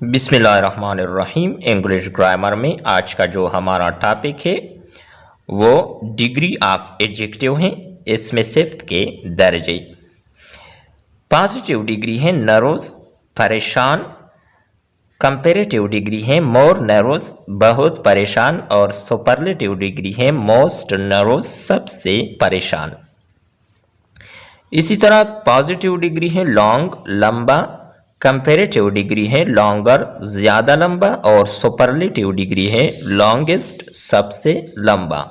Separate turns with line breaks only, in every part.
बिस्मिल्लाहिर्रहमानिर्रहीम। English grammar में आज का जो हमारा टॉपिक है वो डिग्री ऑफ एडजेक्टिव है। इसमें सिफ्त के दर्जे। पॉजिटिव डिग्री है नर्वस, परेशान। कंपेरेटिव डिग्री है मोर नर्वस, बहुत परेशान। और सुपरलेटिव डिग्री है मोस्ट नर्वस, सबसे परेशान। इसी तरह पॉजिटिव डिग्री है लॉन्ग, लंबा। कंपेरेटिव डिग्री है लॉन्गर, ज़्यादा लंबा। और सुपरलेटिव डिग्री है लॉन्गेस्ट, सबसे लंबा।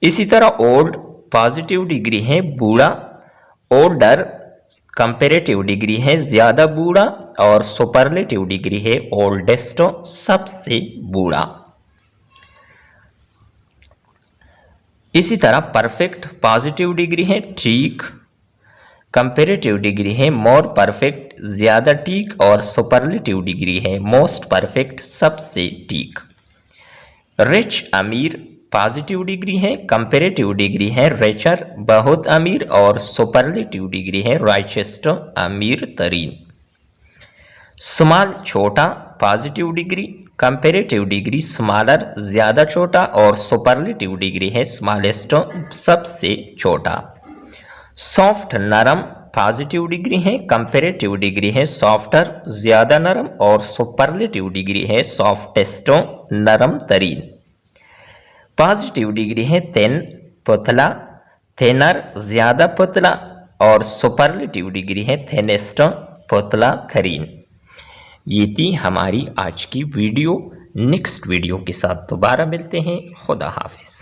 इसी तरह ओल्ड पॉजिटिव डिग्री है बूढ़ा, ओल्डर। कंपेरेटिव डिग्री है ज़्यादा बूढ़ा। और सुपरलेटिव डिग्री है ओल्डेस्ट, सबसे बूढ़ा। इसी तरह परफेक्ट पॉजिटिव डिग्री है ठीक, कंपेरेटिव डिग्री है मोर परफेक्ट, ज़्यादा ठीक। और सुपरलेटिव डिग्री है मोस्ट परफेक्ट, सबसे ठीक। रिच अमीर पॉजिटिव डिग्री है, कंपेरेटिव डिग्री है रिचर, बहुत अमीर। और सुपरलेटिव डिग्री है राइचेस्ट, अमीर तरीन। स्मॉल छोटा positive degree, comparative degree smaller, ज़्यादा छोटा। और सुपरलेटिव डिग्री है स्मॉलेस्ट, सबसे छोटा। सॉफ्ट नरम पॉजिटिव डिग्री है, कंपेरेटिव डिग्री है सॉफ्टर, ज़्यादा नरम। और सुपरलेटिव डिग्री है सॉफ्टेस्ट, नरम तरीन। पॉजिटिव डिग्री है थिन पतला, थिनर, ज़्यादा पतला। और सुपरलेटिव डिग्री है थिनेस्ट, पतला तरीन। ये थी हमारी आज की वीडियो। नेक्स्ट वीडियो के साथ दोबारा मिलते हैं। खुदा हाफिज़।